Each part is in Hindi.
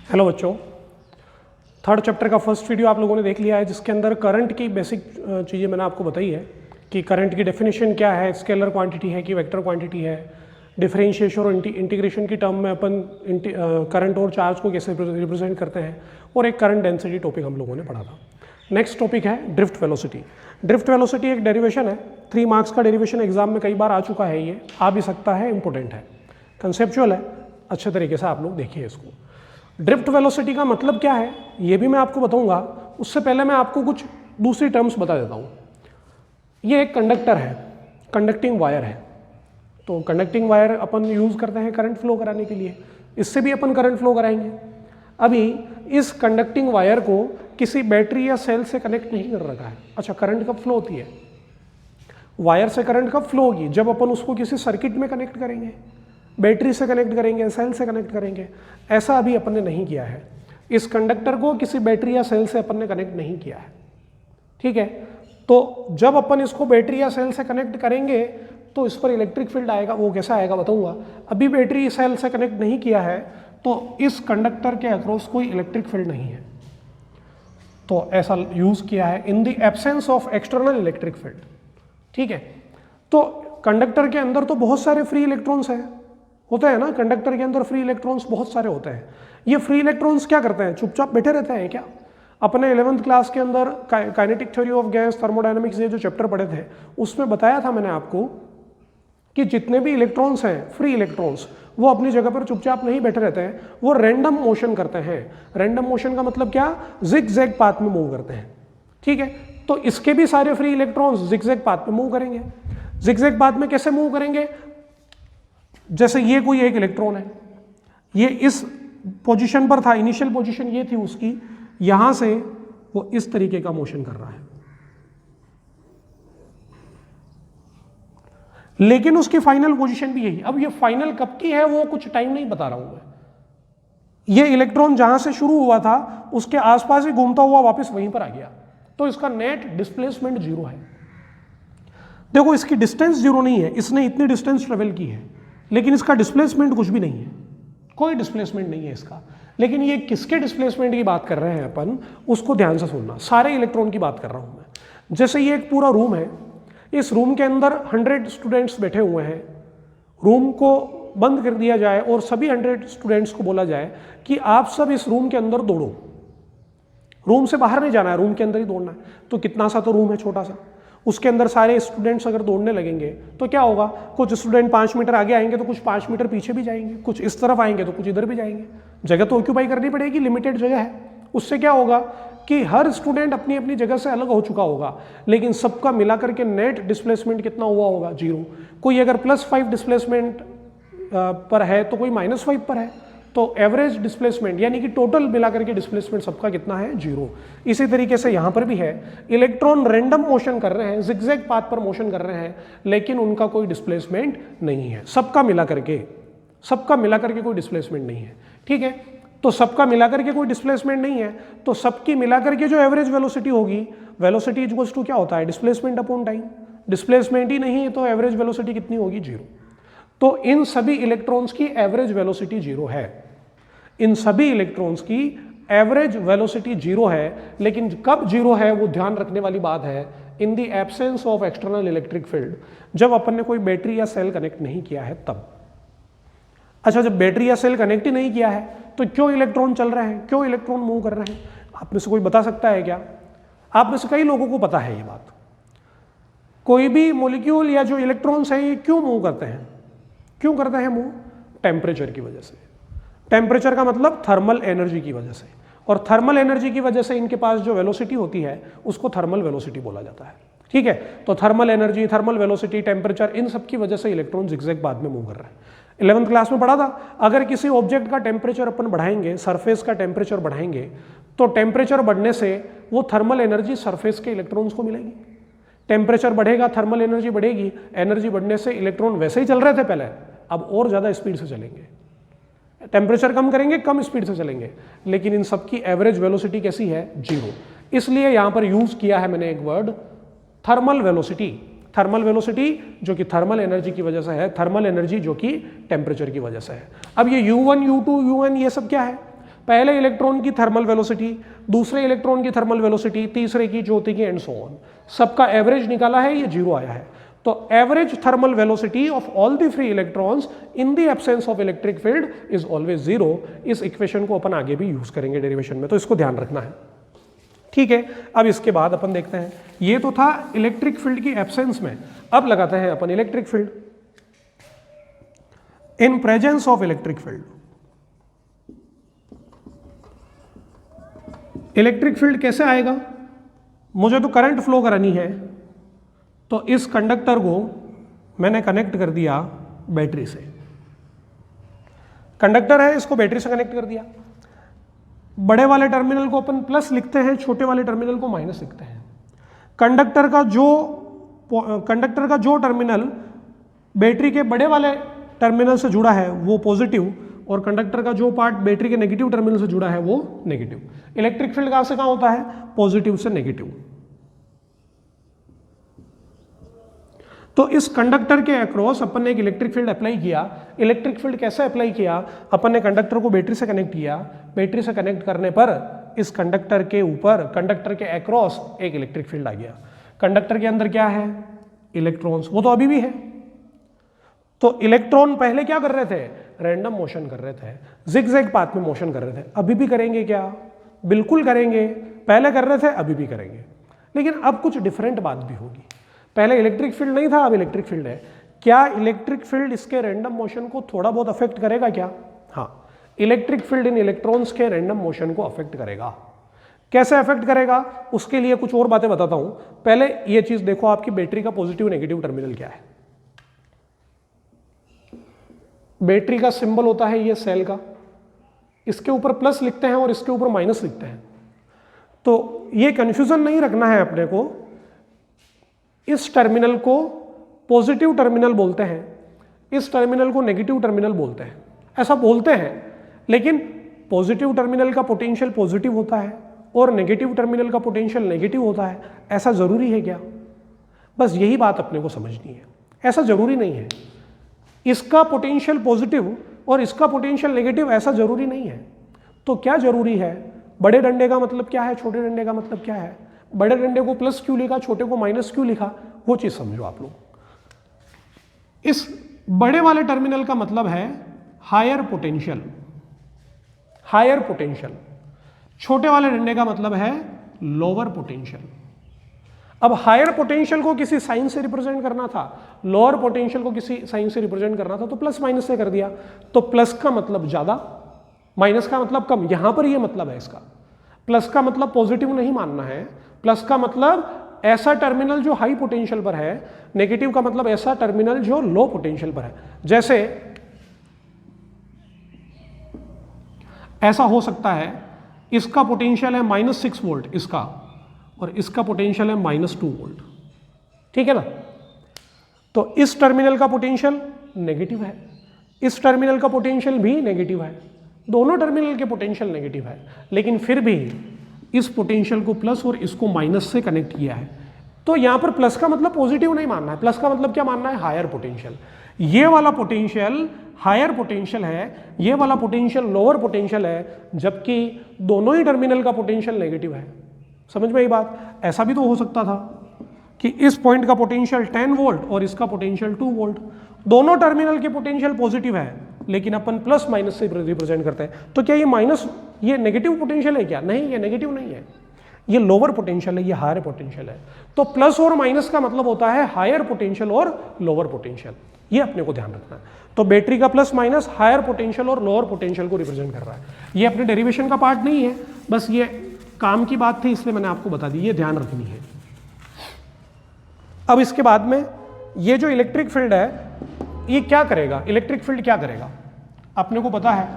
हेलो बच्चों, थर्ड चैप्टर का फर्स्ट वीडियो आप लोगों ने देख लिया है, जिसके अंदर करंट की बेसिक चीज़ें मैंने आपको बताई है कि करंट की डेफिनेशन क्या है, स्केलर क्वांटिटी है कि वेक्टर क्वांटिटी है, डिफरेंशिएशन और इंटीग्रेशन की टर्म में अपन करंट और चार्ज को कैसे रिप्रेजेंट करते हैं, और एक करंट डेंसिटी टॉपिक हम लोगों ने पढ़ा था। नेक्स्ट टॉपिक है ड्रिफ्ट वेलोसिटी। ड्रिफ्ट वेलोसिटी एक डेरिवेशन है, 3 मार्क्स का डेरिवेशन एग्जाम में कई बार आ चुका है, ये आ भी सकता है, इंपॉर्टेंट है, कंसेप्चुअल है, अच्छे तरीके से आप लोग देखिए इसको। ड्रिफ्ट वेलोसिटी का मतलब क्या है ये भी मैं आपको बताऊंगा, उससे पहले मैं आपको कुछ दूसरी टर्म्स बता देता हूँ। ये एक कंडक्टर है, कंडक्टिंग वायर है, तो कंडक्टिंग वायर अपन यूज़ करते हैं करंट फ्लो कराने के लिए, इससे भी अपन करंट फ्लो कराएंगे। अभी इस कंडक्टिंग वायर को किसी बैटरी या सेल से कनेक्ट नहीं कर रखा है। अच्छा, करंट कब फ्लो होती है, वायर से करंट कब फ्लो होगी, जब अपन उसको किसी सर्किट में कनेक्ट करेंगे, बैटरी से कनेक्ट करेंगे, सेल से कनेक्ट करेंगे। ऐसा अभी अपन ने नहीं किया है, इस कंडक्टर को किसी बैटरी या सेल से अपन ने कनेक्ट नहीं किया है, ठीक है। तो जब अपन इसको बैटरी या सेल से कनेक्ट करेंगे तो इस पर इलेक्ट्रिक फील्ड आएगा, वो कैसा आएगा बताऊंगा। अभी बैटरी सेल से कनेक्ट नहीं किया है तो इस कंडक्टर के अक्रॉस कोई इलेक्ट्रिक फील्ड नहीं है, तो ऐसा यूज किया है in the absence of external electric field, ठीक है। तो कंडक्टर के अंदर तो बहुत सारे फ्री इलेक्ट्रॉन्स हैं, होता है ना, कंडक्टर के अंदर फ्री इलेक्ट्रॉन्स बहुत सारे होते हैं। ये फ्री इलेक्ट्रॉन्स क्या करते हैं, चुपचाप बैठे रहते हैं क्या। अपने 11th क्लास के अंदर kinetic theory of gas, thermodynamics, ये जो चैप्टर पढ़े थे उसमें बताया था मैंने आपको कि जितने भी इलेक्ट्रॉन्स हैं, फ्री इलेक्ट्रॉन्स, वो अपनी जगह पर चुपचाप नहीं बैठे रहते हैं, वो रैंडम मोशन करते हैं। रैंडम मोशन का मतलब क्या, जिग जैग पाथ में मूव करते हैं, ठीक है। तो इसके भी सारे free electrons zig zag path में मूव करेंगे। जिग जैग पाथ में कैसे मूव करेंगे, जैसे ये कोई एक इलेक्ट्रॉन है, ये इस पोजीशन पर था, इनिशियल पोजीशन ये थी उसकी, यहां से वो इस तरीके का मोशन कर रहा है, लेकिन उसकी फाइनल पोजीशन भी यही। अब ये फाइनल कब की है वो कुछ टाइम नहीं बता रहा हूं मैं, ये इलेक्ट्रॉन जहां से शुरू हुआ था उसके आसपास ही घूमता हुआ वापस वहीं पर आ गया, तो इसका नेट डिस्प्लेसमेंट 0 है। देखो इसकी डिस्टेंस 0 नहीं है, इसने इतनी डिस्टेंस ट्रेवल की है, लेकिन इसका डिस्प्लेसमेंट कुछ भी नहीं है, कोई डिस्प्लेसमेंट नहीं है इसका। लेकिन ये किसके डिस्प्लेसमेंट की बात कर रहे हैं अपन, उसको ध्यान से सुनना। सारे इलेक्ट्रॉन की बात कर रहा हूं मैं। जैसे ये एक पूरा रूम है, इस रूम के अंदर 100 स्टूडेंट्स बैठे हुए हैं, रूम को बंद कर दिया जाए और सभी 100 स्टूडेंट्स को बोला जाए कि आप सब इस रूम के अंदर दौड़ो, रूम से बाहर नहीं जाना है, रूम के अंदर ही दौड़ना है। तो कितना सा तो रूम है, छोटा सा, उसके अंदर सारे स्टूडेंट्स अगर दौड़ने लगेंगे तो क्या होगा, कुछ स्टूडेंट 5 मीटर आगे आएंगे तो कुछ 5 मीटर पीछे भी जाएंगे, कुछ इस तरफ आएंगे तो कुछ इधर भी जाएंगे। जगह तो ऑक्यूपाई करनी पड़ेगी, लिमिटेड जगह है। उससे क्या होगा कि हर स्टूडेंट अपनी अपनी जगह से अलग हो चुका होगा, लेकिन सबका मिलाकर के नेट डिस्प्लेसमेंट कितना हुआ होगा, 0। कोई अगर +5 डिस्प्लेसमेंट पर है तो कोई -5 पर है, तो एवरेज डिस्प्लेसमेंट यानी कि टोटल मिलाकर के डिस्प्लेसमेंट सबका कितना है, 0। इसी तरीके से यहाँ पर भी है, इलेक्ट्रॉन रैंडम मोशन कर रहे हैं, जिगजैग पाथ पर मोशन कर रहे हैं, लेकिन उनका कोई डिस्प्लेसमेंट नहीं है, सबका मिलाकर के कोई डिस्प्लेसमेंट नहीं है, ठीक है। तो सबका मिलाकर के कोई डिस्प्लेसमेंट नहीं है, तो सबकी मिलाकर के जो एवरेज वेलोसिटी होगी, वेलोसिटी इक्वल्स टू क्या होता है, डिस्प्लेसमेंट अपॉन टाइम। डिस्प्लेसमेंट ही नहीं है तो एवरेज वेलोसिटी कितनी होगी, 0। तो इन सभी इलेक्ट्रॉन्स की एवरेज वेलोसिटी 0 है, इन सभी इलेक्ट्रॉन्स की एवरेज वेलोसिटी 0 है। लेकिन कब 0 है वो ध्यान रखने वाली बात है, in the absence of external electric field, जब अपन ने कोई बैटरी या सेल कनेक्ट नहीं किया है तब। अच्छा, जब बैटरी या सेल कनेक्ट ही नहीं किया है तो क्यों इलेक्ट्रॉन चल रहे हैं, क्यों इलेक्ट्रॉन मूव कर रहे हैं, आप में से कोई बता सकता है क्या। आप में से कई लोगों को पता है ये बात, कोई भी मॉलिक्यूल या जो इलेक्ट्रॉन्स हैं ये क्यों मूव करते हैं, क्यों करते हैं मूव, टेम्परेचर की वजह से। टेम्परेचर का मतलब थर्मल एनर्जी की वजह से, और थर्मल एनर्जी की वजह से इनके पास जो वेलोसिटी होती है उसको थर्मल वेलोसिटी बोला जाता है, ठीक है। तो thermal energy, thermal velocity, temperature, इन सब की वजह से इलेक्ट्रॉन जिगजैग पाथ में मूव कर रहे हैं। 11th क्लास में पढ़ा था, अगर किसी ऑब्जेक्ट का टेम्परेचर अपन बढ़ाएंगे, सरफेस का टेम्परेचर बढ़ाएंगे, तो टेम्परेचर बढ़ने से वो थर्मल एनर्जी सरफेस के इलेक्ट्रॉन्स को मिलेगी। टेम्परेचर बढ़ेगा, थर्मल एनर्जी बढ़ेगी, एनर्जी बढ़ने से इलेक्ट्रॉन वैसे ही चल रहे थे पहले, अब और ज़्यादा स्पीड से चलेंगे। टेम्परेचर कम करेंगे, कम स्पीड से चलेंगे, लेकिन इन सबकी एवरेज वेलोसिटी कैसी है, 0। इसलिए यहाँ पर यूज किया है मैंने एक word, thermal velocity. Thermal velocity जो कि थर्मल एनर्जी की वजह से है, थर्मल एनर्जी जो कि टेम्परेचर की वजह से है। अब ये U1, U2, UN ये सब क्या है, पहले इलेक्ट्रॉन की थर्मल वेलोसिटी, दूसरे इलेक्ट्रॉन की थर्मल वेलोसिटी, तीसरे की, चौथे की, एंड सो ऑन, सबका एवरेज निकाला है, ये 0 आया है। तो average thermal velocity of all the free electrons in the absence of electric field is always 0। इस इक्वेशन को अपन आगे भी यूज करेंगे डेरिवेशन में, तो इसको ध्यान रखना है। ठीक है, अब इसके बाद अपन देखते हैं, ये तो था इलेक्ट्रिक फील्ड की एब्सेंस में। अब लगाते हैं अपन electric field in presence of electric field. Electric field कैसे आएगा? मुझे तो करंट फ्लो करानी है, तो इस कंडक्टर को मैंने कनेक्ट कर दिया बैटरी से। कंडक्टर है, इसको बैटरी से कनेक्ट कर दिया। बड़े वाले टर्मिनल को अपन प्लस लिखते हैं, छोटे वाले टर्मिनल को माइनस लिखते हैं। कंडक्टर का जो टर्मिनल बैटरी के बड़े वाले टर्मिनल से जुड़ा है वो पॉजिटिव, और कंडक्टर का जो पार्ट बैटरी के नेगेटिव टर्मिनल से जुड़ा है वो नेगेटिव। इलेक्ट्रिक फील्ड कहां से कहां होता है? पॉजिटिव से नेगेटिव। तो इस कंडक्टर के अक्रॉस अपन ने एक इलेक्ट्रिक फील्ड अप्लाई किया। इलेक्ट्रिक फील्ड कैसे अप्लाई किया? अपन ने कंडक्टर को बैटरी से कनेक्ट किया। बैटरी से कनेक्ट करने पर इस कंडक्टर के ऊपर, कंडक्टर के अक्रॉस एक इलेक्ट्रिक फील्ड आ गया। कंडक्टर के अंदर क्या है? इलेक्ट्रॉन्स, वो तो अभी भी है। तो इलेक्ट्रॉन पहले क्या कर रहे थे? रैंडम मोशन कर रहे थे, जिगजैग पाथ में मोशन कर रहे थे। अभी भी करेंगे क्या? बिल्कुल करेंगे। पहले कर रहे थे, अभी भी करेंगे। लेकिन अब कुछ डिफरेंट बात भी होगी। पहले इलेक्ट्रिक फील्ड नहीं था, अब इलेक्ट्रिक फील्ड है। क्या इलेक्ट्रिक फील्ड इसके रैंडम मोशन को थोड़ा बहुत अफेक्ट करेगा क्या? हाँ, इलेक्ट्रिक फील्ड इन इलेक्ट्रॉन्स के रैंडम मोशन को अफेक्ट करेगा। कैसे अफेक्ट करेगा? उसके लिए कुछ और बातें बताता हूं। पहले ये चीज देखो, आपकी बैटरी का पॉजिटिव नेगेटिव टर्मिनल क्या है। बैटरी का सिंबल होता है ये सेल का, इसके ऊपर प्लस लिखते हैं और इसके ऊपर माइनस लिखते हैं। तो ये कंफ्यूजन नहीं रखना है अपने को। इस टर्मिनल को पॉजिटिव टर्मिनल बोलते हैं, इस टर्मिनल को नेगेटिव टर्मिनल बोलते हैं। ऐसा बोलते हैं, लेकिन पॉजिटिव टर्मिनल का पोटेंशियल पॉजिटिव होता है और नेगेटिव टर्मिनल का पोटेंशियल नेगेटिव होता है। ऐसा जरूरी है क्या? बस यही बात अपने को समझनी है। ऐसा जरूरी नहीं है। इसका पोटेंशियल पॉजिटिव और इसका पोटेंशियल नेगेटिव, ऐसा जरूरी नहीं है। तो क्या जरूरी है? बड़े डंडे का मतलब क्या है, छोटे डंडे का मतलब क्या है, बड़े डंडे को प्लस क्यों लिखा, छोटे को माइनस क्यों लिखा, वो चीज समझो आप लोग। इस बड़े वाले टर्मिनल का मतलब है हायर पोटेंशियल, हायर पोटेंशियल। छोटे वाले डंडे का मतलब है लोअर पोटेंशियल। अब हायर पोटेंशियल को किसी साइन से रिप्रेजेंट करना था, लोअर पोटेंशियल को किसी साइन से रिप्रेजेंट करना था, तो प्लस माइनस से कर दिया। तो प्लस का मतलब ज्यादा, माइनस का मतलब कम। यहां पर यह मतलब है इसका। प्लस का मतलब पॉजिटिव नहीं मानना है, प्लस का मतलब ऐसा टर्मिनल जो हाई पोटेंशियल पर है, नेगेटिव का मतलब ऐसा टर्मिनल जो लो पोटेंशियल पर है। जैसे ऐसा हो सकता है, इसका पोटेंशियल है -6 वोल्ट इसका, और इसका पोटेंशियल है -2 वोल्ट। ठीक है ना? तो इस टर्मिनल का पोटेंशियल नेगेटिव है, इस टर्मिनल का पोटेंशियल भी नेगेटिव है, दोनों टर्मिनल के पोटेंशियल नेगेटिव है, लेकिन फिर भी इस पोटेंशियल को प्लस और इसको माइनस से कनेक्ट किया है। तो यहां पर प्लस का मतलब पॉजिटिव नहीं मानना है, प्लस का मतलब क्या मानना है? Higher potential. ये वाला पोटेंशियल हायर पोटेंशियल है, ये वाला पोटेंशियल लोअर पोटेंशियल है, जबकि दोनों ही टर्मिनल का पोटेंशियल नेगेटिव है। समझ में आई बात? ऐसा भी तो हो सकता था कि इस पॉइंट का पोटेंशियल 10 वोल्ट और इसका पोटेंशियल 2 वोल्ट, दोनों टर्मिनल के पोटेंशियल पॉजिटिव है, लेकिन अपन प्लस माइनस से रिप्रेजेंट करते हैं। तो क्या ये माइनस, ये नेगेटिव पोटेंशियल है क्या? नहीं, ये नेगेटिव नहीं है, ये लोअर पोटेंशियल है, ये हायर पोटेंशियल है। तो प्लस और माइनस का मतलब होता है हायर पोटेंशियल और लोअर पोटेंशियल। ये अपने को ध्यान रखना है। तो बैटरी का प्लस माइनस हायर पोटेंशियल और लोअर पोटेंशियल को रिप्रेजेंट कर रहा है। ये अपने डेरिवेशन का पार्ट नहीं है, बस ये काम की बात थी, इसलिए मैंने आपको बता दी, ये ध्यान रखनी है। अब इसके बाद में ये जो इलेक्ट्रिक फील्ड है, ये क्या करेगा? इलेक्ट्रिक फील्ड क्या करेगा? अपने को पता है,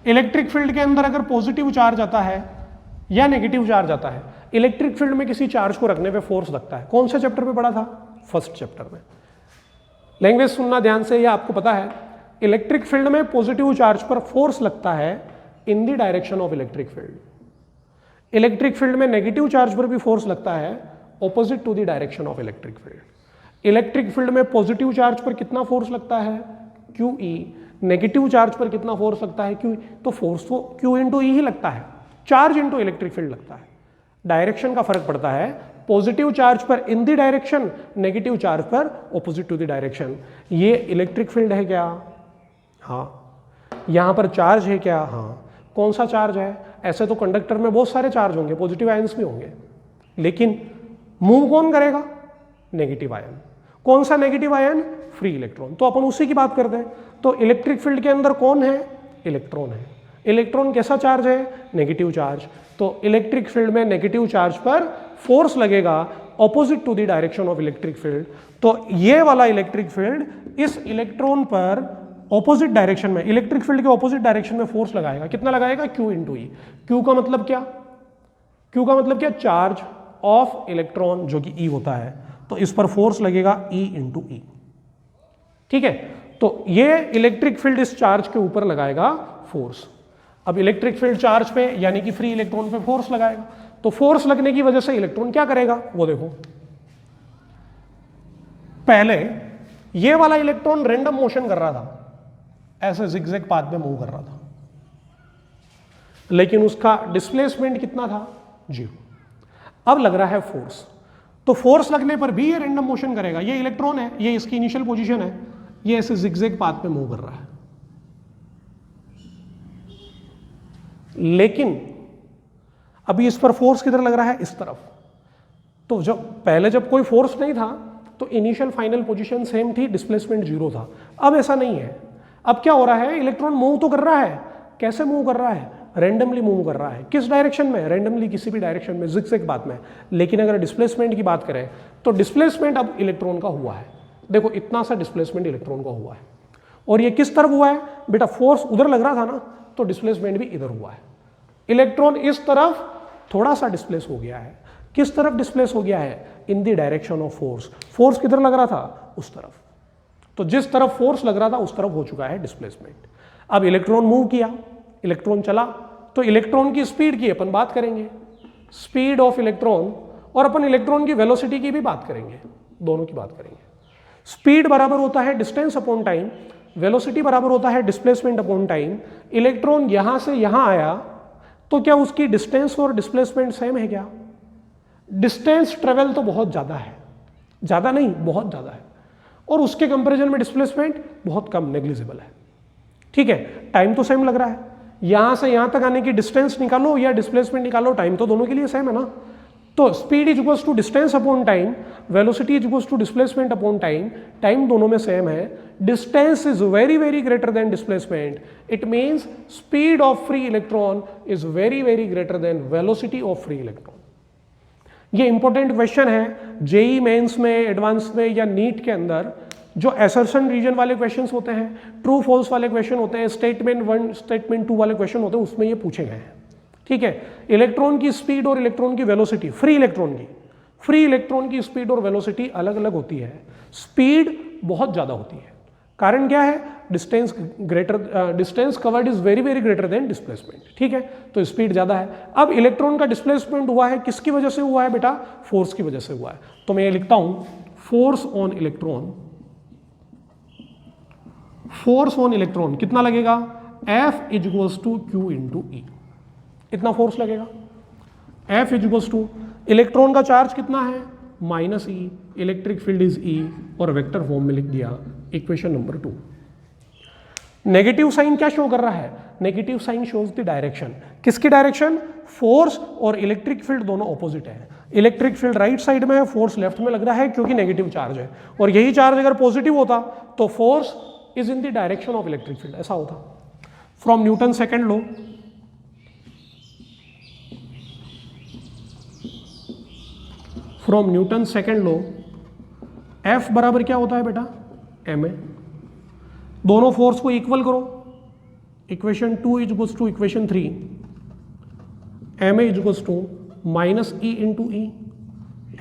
इलेक्ट्रिक फील्ड के अंदर अगर पॉजिटिव चार्ज आता है या नेगेटिव चार्ज आता है, इलेक्ट्रिक फील्ड में किसी चार्ज को रखने पे फोर्स लगता है। कौन से चैप्टर पे पढ़ा था? फर्स्ट चैप्टर में। लैंग्वेज सुनना ध्यान से, ये आपको पता है। इलेक्ट्रिक फील्ड में पॉजिटिव चार्ज पर फोर्स लगता है in the direction of electric field. Electric field में नेगेटिव चार्ज पर भी फोर्स लगता है opposite to the direction of electric field. Electric field में पॉजिटिव चार्ज पर कितना फोर्स लगता है? QE, नेगेटिव चार्ज पर कितना फोर्स लगता है क्यू, तो फोर्स तो क्यू इंटू ई ही लगता है, चार्ज इंटू इलेक्ट्रिक फील्ड लगता है। डायरेक्शन का फर्क पड़ता है, पॉजिटिव चार्ज पर इन द डायरेक्शन, नेगेटिव चार्ज पर ऑपोजिट टू द डायरेक्शन। ये इलेक्ट्रिक फील्ड है क्या? हाँ। यहां पर चार्ज है क्या? हाँ। कौन सा चार्ज है? ऐसे तो कंडक्टर में बहुत सारे चार्ज होंगे, पॉजिटिव आयंस भी होंगे, लेकिन मूव कौन करेगा? Negative ion. कौन सा नेगेटिव आयन? Free electron. तो अपन उसी की बात करते हैं। तो इलेक्ट्रिक फील्ड के अंदर कौन है? इलेक्ट्रॉन है। इलेक्ट्रॉन कैसा चार्ज है? Negative charge. तो इलेक्ट्रिक फील्ड में नेगेटिव चार्ज पर फोर्स लगेगा opposite to the direction of electric field. तो ये वाला इलेक्ट्रिक फील्ड इस इलेक्ट्रॉन पर ऑपोजिट डायरेक्शन में, इलेक्ट्रिक फील्ड के ऑपोजिट डायरेक्शन में फोर्स लगाएगा। कितना लगाएगा? क्यू इंटू ई। क्यू का मतलब क्या? क्यू का मतलब क्या? चार्ज ऑफ इलेक्ट्रॉन, जो कि ई होता है। तो इस पर फोर्स लगेगा ई इंटू ई। ठीक है, तो ये इलेक्ट्रिक फील्ड इस चार्ज के ऊपर लगाएगा फोर्स। अब इलेक्ट्रिक फील्ड चार्ज पे यानी कि फ्री इलेक्ट्रॉन पे फोर्स लगाएगा, तो फोर्स लगने की वजह से इलेक्ट्रॉन क्या करेगा वो देखो। पहले ये वाला इलेक्ट्रॉन रैंडम मोशन कर रहा था, ऐसे जिगजैग पाथ में मूव कर रहा था, लेकिन उसका डिस्प्लेसमेंट कितना था? 0। अब लग रहा है फोर्स, तो फोर्स लगने पर भी ये रैंडम मोशन करेगा। ये इलेक्ट्रॉन है, ये इसकी इनिशियल पोजीशन है, ये ऐसे जिगजैग पाथ में मूव कर रहा है। लेकिन अभी इस पर फोर्स किधर लग रहा है? इस तरफ। तो जब कोई फोर्स नहीं था तो इनिशियल फाइनल पोजीशन सेम थी, डिस्प्लेसमेंट 0 था। अब ऐसा नहीं है। अब क्या हो रहा है? इलेक्ट्रॉन मूव तो कर रहा है। कैसे मूव कर रहा है? रैंडमली मूव कर रहा है। किस डायरेक्शन में? रैंडमली किसी भी डायरेक्शन में, जिगजैग पाथ में। लेकिन अगर डिस्प्लेसमेंट की बात करें तो डिस्प्लेसमेंट अब इलेक्ट्रॉन का हुआ है। देखो इतना सा डिस्प्लेसमेंट इलेक्ट्रॉन का हुआ है, और ये किस तरफ हुआ है बेटा? फोर्स उधर लग रहा था ना, तो डिस्प्लेसमेंट भी इधर हुआ है। इलेक्ट्रॉन इस तरफ थोड़ा सा डिस्प्लेस हो गया है। किस तरफ डिस्प्लेस हो गया है? In the direction of force. Force किधर लग रहा था? उस तरफ। तो जिस तरफ फोर्स लग रहा था उस तरफ हो चुका है डिस्प्लेसमेंट। अब इलेक्ट्रॉन मूव किया, इलेक्ट्रॉन चला, तो इलेक्ट्रॉन की स्पीड की अपन बात करेंगे, स्पीड ऑफ इलेक्ट्रॉन, और अपन इलेक्ट्रॉन की वेलोसिटी की भी बात करेंगे, दोनों की बात करेंगे। स्पीड बराबर होता है डिस्टेंस अपॉन टाइम, वेलोसिटी बराबर होता है डिस्प्लेसमेंट अपॉन टाइम। इलेक्ट्रॉन यहां से यहां आया, तो क्या उसकी डिस्टेंस और डिस्प्लेसमेंट सेम है क्या? डिस्टेंस ट्रेवल तो बहुत ज्यादा है, ज्यादा नहीं बहुत ज्यादा है, और उसके कंपैरिजन में डिस्प्लेसमेंट बहुत कम, नेग्लिजिबल है। ठीक है, टाइम तो सेम लग रहा है। यहां से यहां तक आने की डिस्टेंस निकालो या डिस्प्लेसमेंट निकालो, टाइम तो दोनों के लिए सेम है ना। तो speed is equals to distance upon time, velocity is equals to displacement upon time. Time दोनों में सेम है। Distance is very very greater than displacement. It means speed of free electron is very very greater than velocity of free electron. ये इंपॉर्टेंट क्वेश्चन है जेई मेंस में, एडवांस में या नीट के अंदर। जो असर्शन रीजन वाले क्वेश्चंस होते हैं, ट्रू फॉल्स वाले क्वेश्चन होते हैं, स्टेटमेंट 1 स्टेटमेंट 2 वाले क्वेश्चन होते हैं, उसमें ये पूछे गए हैं। ठीक है, इलेक्ट्रॉन की स्पीड और इलेक्ट्रॉन की वेलोसिटी, फ्री इलेक्ट्रॉन की स्पीड और वेलोसिटी अलग अलग होती है। स्पीड बहुत ज्यादा होती है। कारण क्या है? Distance covered is very very greater than displacement. ठीक है, तो स्पीड ज्यादा है। अब इलेक्ट्रॉन का डिस्प्लेसमेंट हुआ है, किसकी वजह से हुआ है बेटा? फोर्स की वजह से हुआ है। तो मैं ये लिखता हूं, force on electron, force on electron कितना लगेगा? F is equals to Q into E. इतना फोर्स लगेगा। F is equals to, electron का चार्ज कितना है? Minus E, electric field is E, और वेक्टर फॉर्म में लिख दिया इक्वेशन नंबर 2। नेगेटिव साइन क्या शो कर रहा है? Negative sign shows the direction. किसकी डायरेक्शन? फोर्स और इलेक्ट्रिक फील्ड दोनों ऑपोजिट है। इलेक्ट्रिक फील्ड राइट साइड में है, फोर्स लेफ्ट में लग रहा है क्योंकि नेगेटिव चार्ज है, और यही चार्ज अगर पॉजिटिव होता तो force is in the direction of electric field, ऐसा होता। From Newton second law, from Newton second law, F बराबर क्या होता है बेटा? ma। दोनों फोर्स को इक्वल करो, equation 2 is equals to equation 3, ma is equals to minus E into E,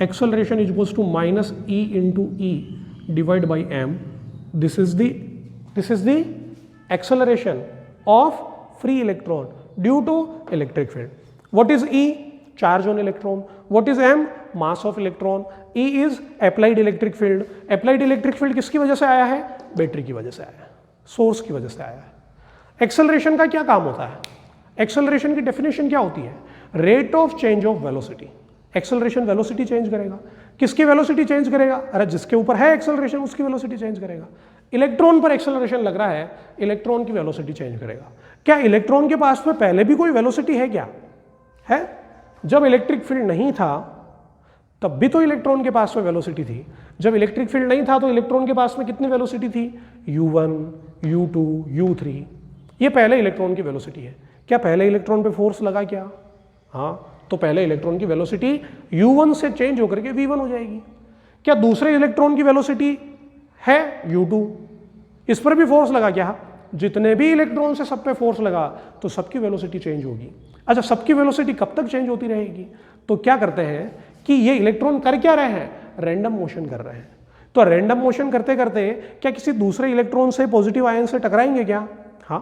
acceleration is equals to minus E into E divide by M. This is the acceleration of free electron due to electric field. What is E? Charge on electron. What is M? Mass of electron. E is applied electric field. Applied electric field किसकी वजह से आया है? बैटरी की वजह से आया है। सोर्स की वजह से आया है। एक्सेलरेशन का क्या काम होता है? एक्सेलरेशन की डेफिनेशन क्या होती है? Rate of change of velocity. Acceleration velocity change करेगा। किसकी वेलोसिटी चेंज करेगा? अरे जिसके ऊपर है एक्सेलरेशन उसकी वेलोसिटी चेंज करेगा। इलेक्ट्रॉन पर एक्सेलरेशन लग रहा है, इलेक्ट्रॉन की वेलोसिटी चेंज करेगा। क्या इलेक्ट्रॉन के पास में पहले भी कोई वेलोसिटी है क्या? है। जब इलेक्ट्रिक फील्ड नहीं था तब भी तो इलेक्ट्रॉन के पास में वेलोसिटी थी। जब इलेक्ट्रिक फील्ड नहीं था तो इलेक्ट्रॉन के पास में कितनी वेलोसिटी थी? u1, u2, u3। ये पहले इलेक्ट्रॉन की वेलोसिटी है। क्या पहले इलेक्ट्रॉन पे फोर्स लगा क्या? हाँ, तो पहले इलेक्ट्रॉन की वेलोसिटी u1 से चेंज होकर के v1 हो जाएगी। क्या दूसरे इलेक्ट्रॉन की वेलोसिटी है u2? इस पर भी फोर्स लगा क्या? जितने भी इलेक्ट्रॉन से सब पे फोर्स लगा तो सबकी वेलोसिटी चेंज होगी। अच्छा, सबकी वेलोसिटी कब तक चेंज होती रहेगी? तो क्या करते हैं कि ये इलेक्ट्रॉन कर क्या रहे हैं? रैंडम मोशन कर रहे हैं। तो रैंडम मोशन करते करते क्या किसी दूसरे इलेक्ट्रॉन से पॉजिटिव आयन से टकराएंगे क्या? हाँ।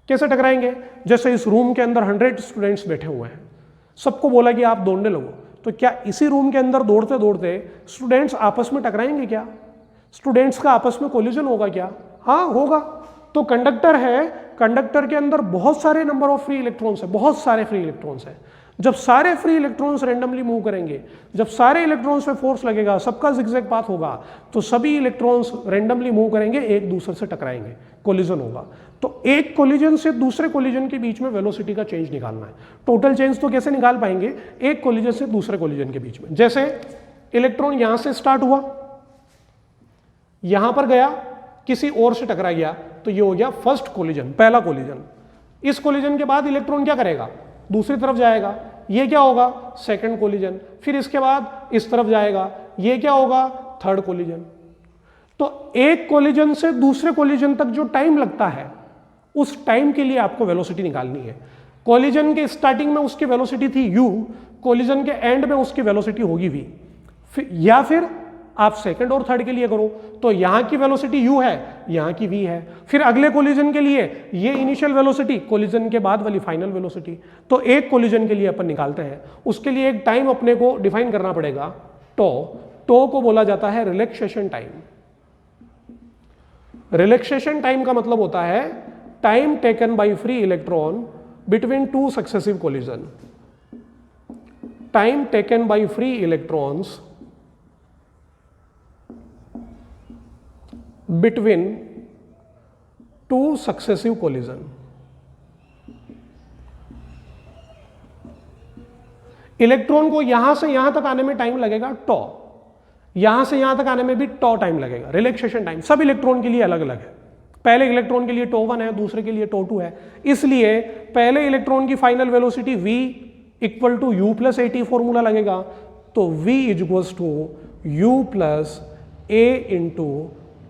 कैसे टकराएंगे? जैसे इस रूम के अंदर 100 स्टूडेंट्स बैठे हुए हैं, सबको बोला कि आप दौड़ने लगो, तो क्या इसी रूम के अंदर दौड़ते दौड़ते स्टूडेंट्स आपस में टकराएंगे क्या? स्टूडेंट्स का आपस में कोलिजन होगा क्या? हाँ, होगा। तो कंडक्टर है, कंडक्टर के अंदर बहुत सारे नंबर ऑफ फ्री इलेक्ट्रॉन्स है, बहुत सारे फ्री इलेक्ट्रॉन्स है। जब सारे फ्री इलेक्ट्रॉन्स रैंडमली मूव करेंगे, जब सारे इलेक्ट्रॉन्स पे फोर्स लगेगा, सबका जिगजैग पाथ होगा, तो सभी इलेक्ट्रॉन्स रैंडमली मूव करेंगे, एक दूसरे से टकराएंगे, कोलिजन होगा। तो एक कोलिजन से दूसरे कोलिजन के बीच में वेलोसिटी का चेंज निकालना है। टोटल चेंज तो कैसे निकाल पाएंगे? एक कोलिजन से दूसरे कोलिजन के बीच में। जैसे इलेक्ट्रॉन यहां से स्टार्ट हुआ, यहां पर गया, किसी और से टकरा गया, तो ये हो गया फर्स्ट कोलिजन, पहला कोलिजन। इस कोलिजन के बाद इलेक्ट्रॉन क्या करेगा? दूसरी तरफ जाएगा, ये क्या होगा? Second collision. फिर इसके बाद इस तरफ जाएगा, ये क्या होगा? Third collision. तो एक कोलिजन से दूसरे कोलिजन तक जो टाइम लगता है, उस टाइम के लिए आपको वेलोसिटी निकालनी है। कोलिजन के स्टार्टिंग में उसकी वेलोसिटी थी u, कोलिजन के एंड में उसकी वेलोसिटी होगी v। या फिर आप सेकंड और थर्ड के लिए करो, तो यहां की वेलोसिटी u है, यहां की v है। फिर अगले कोलिजन के लिए ये इनिशियल वेलोसिटी, कोलिजन के बाद वाली फाइनल वेलोसिटी। तो एक कोलिजन के लिए अपन निकालते हैं, उसके लिए एक टाइम अपने को डिफाइन करना पड़ेगा, टो। टो को बोला जाता है रिलैक्सेशन टाइम। रिलैक्सेशन टाइम का मतलब होता है time taken by free electron between two successive collision. Time taken by free electrons between two successive collision। Electron को यहां से यहां तक आने में टाइम लगेगा टॉ, यहां से यहां तक आने में भी टॉ टाइम लगेगा। रिलैक्सेशन टाइम सब इलेक्ट्रॉन के लिए अलग अलग है। पहले इलेक्ट्रॉन के लिए टॉ 1 है, दूसरे के लिए टॉ 2 है। इसलिए पहले इलेक्ट्रॉन की final velocity v equal to u plus at formula लगेगा, तो v is equals to u plus a into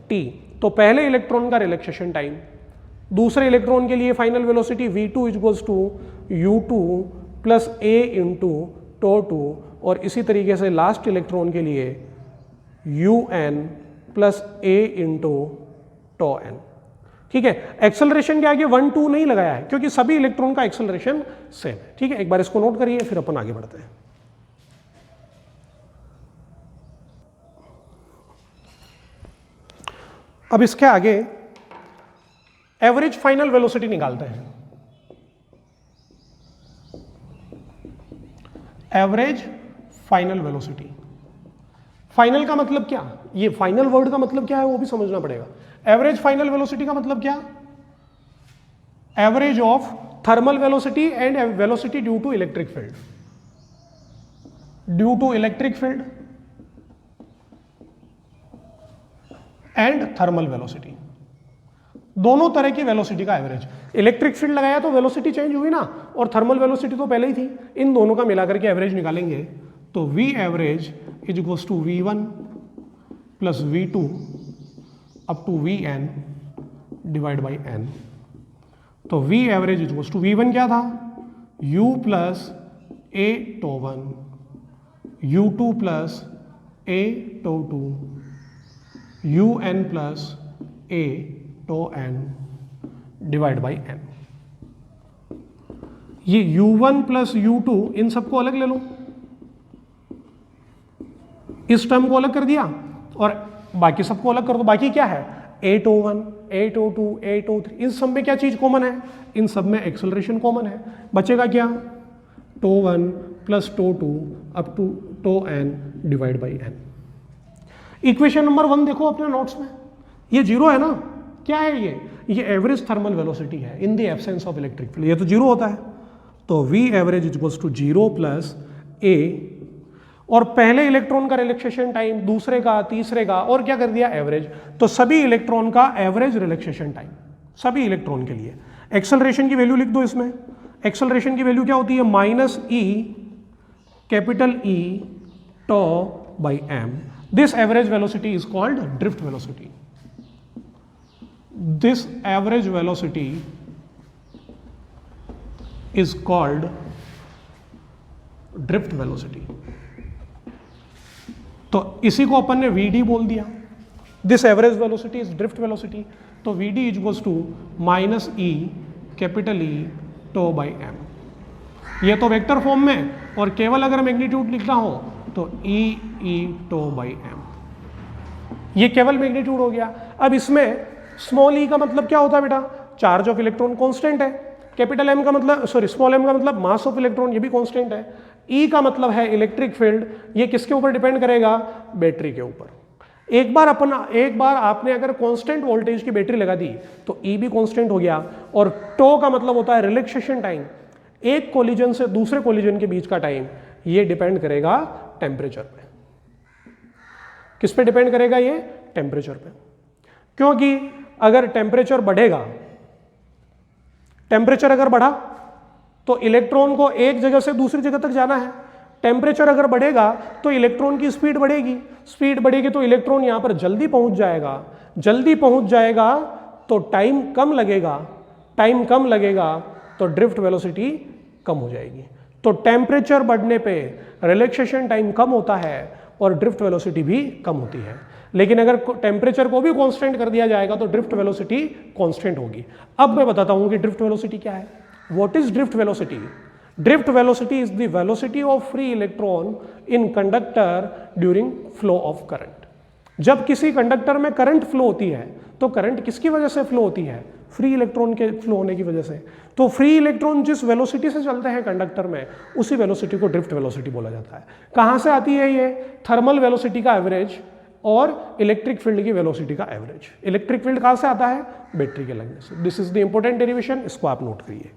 t। तो पहले इलेक्ट्रॉन का रिलैक्सेशन टाइम, दूसरे इलेक्ट्रॉन के लिए final velocity v2 equals to u2 plus a into tau 2, और इसी तरीके से लास्ट इलेक्ट्रॉन के लिए un plus a into tau n। ठीक है, एक्सेलरेशन के आगे 1 2 नहीं लगाया है क्योंकि सभी इलेक्ट्रॉन का एक्सेलरेशन सेम है। ठीक है, एक बार इसको नोट करिए, फिर अपन आगे बढ़ते हैं। अब इसके आगे एवरेज फाइनल वेलोसिटी निकालते हैं। एवरेज फाइनल वेलोसिटी, फाइनल का मतलब क्या? ये फाइनल वर्ड का मतलब क्या है वो भी समझना पड़ेगा। एवरेज फाइनल वेलोसिटी का मतलब क्या? Average of thermal velocity and velocity due to electric field. Due to electric field and thermal velocity, दोनों तरह की वेलोसिटी का एवरेज। इलेक्ट्रिक फील्ड लगाया तो वेलोसिटी चेंज हुई ना, और थर्मल वेलोसिटी तो पहले ही थी। इन दोनों का मिलाकर के एवरेज निकालेंगे तो v average is equals to v1 plus v2 up to vn divide by n। तो v average is equals to v1 क्या था? u plus a tau 1, u2 plus a tau 2, un plus a tau n divide by n। ये u1 प्लस u2 इन सबको अलग ले लो, इस टर्म को अलग कर दिया और बाकी सबको अलग कर दो। बाकी क्या है? a टो 1 802 803, इन सब में क्या चीज कॉमन है? इन सब में एक्सेलरेशन कॉमन है। बचेगा क्या? Tau 1 plus tau 2 up to tau n divide by n। Equation number 1 देखो अपने नोट्स में, ये जीरो है ना? क्या है ये एवरेज थर्मल वेलोसिटी है in the absence of electric field. ये तो जीरो होता है, तो V average is equals to 0 plus A, और पहले इलेक्ट्रॉन का रिलैक्सेशन टाइम, दूसरे का, तीसरे का, और क्या कर दिया? एवरेज। तो सभी इलेक्ट्रॉन का एवरेज रिलैक्सेशन टाइम, सभी इलेक्ट्रॉन के लिए। एक्सेलरेशन की वैल्यू लिख दो इसमें। एक्सेलरेशन की वैल्यू क्या होती है? Minus E capital E tau by m। This average velocity is called drift velocity. This average velocity is called drift velocity। तो इसी को अपन ने Vd बोल दिया। This average velocity is drift velocity। तो Vd equals to minus E capital E tau by m। ये तो वेक्टर फॉर्म में, और केवल अगर मैग्नीट्यूड लिखना हो तो E टो बाई m। ये केवल मैग्नीट्यूड हो गया। अब इसमें स्मॉल e का मतलब क्या होता है बेटा? चार्ज ऑफ इलेक्ट्रॉन कांस्टेंट है। कैपिटल m का मतलब, सॉरी, स्मॉल m का मतलब मास ऑफ इलेक्ट्रॉन, ये भी कांस्टेंट है। e का मतलब है इलेक्ट्रिक फील्ड, ये किसके ऊपर डिपेंड करेगा? बैटरी के ऊपर। एक बार आपने अगर कांस्टेंट वोल्टेज की बैटरी लगा दी तो e भी कांस्टेंट हो गया। और टो का मतलब होता है रिलैक्सेशन टाइम, एक कोलिजन से दूसरे कोलिजन के बीच का टाइम। ये डिपेंड करेगा टेम्परेचर पे। किस पे डिपेंड करेगा? ये टेम्परेचर पे। क्योंकि अगर टेम्परेचर बढ़ेगा, टेम्परेचर अगर बढ़ा तो इलेक्ट्रॉन को एक जगह से दूसरी जगह तक जाना है। टेम्परेचर अगर बढ़ेगा तो इलेक्ट्रॉन की स्पीड बढ़ेगी, स्पीड बढ़ेगी तो इलेक्ट्रॉन यहां पर जल्दी पहुंच जाएगा, जल्दी पहुंच जाएगा तो टाइम कम लगेगा, टाइम कम लगेगा तो ड्रिफ्ट वेलोसिटी कम हो जाएगी। तो टेम्परेचर बढ़ने पे रिलैक्सेशन टाइम कम होता है और ड्रिफ्ट वेलोसिटी भी कम होती है। लेकिन अगर टेम्परेचर को भी कांस्टेंट कर दिया जाएगा तो ड्रिफ्ट वेलोसिटी कांस्टेंट होगी। अब मैं बताता हूं कि ड्रिफ्ट वेलोसिटी क्या है। What is drift velocity? Drift velocity is the velocity of free electron in conductor during flow of current. जब किसी कंडक्टर में करंट फ्लो होती है तो करंट किसकी वजह से फ्लो होती है? फ्री इलेक्ट्रॉन के फ्लो होने की वजह से। तो फ्री इलेक्ट्रॉन जिस वेलोसिटी से चलते हैं कंडक्टर में, उसी वेलोसिटी को ड्रिफ्ट वेलोसिटी बोला जाता है। कहां से आती है ये? थर्मल वेलोसिटी का एवरेज और इलेक्ट्रिक फील्ड की वेलोसिटी का एवरेज। इलेक्ट्रिक फील्ड कहां से आता है? बैटरी के लगने से। This is the important derivation, इसको आप नोट करिए।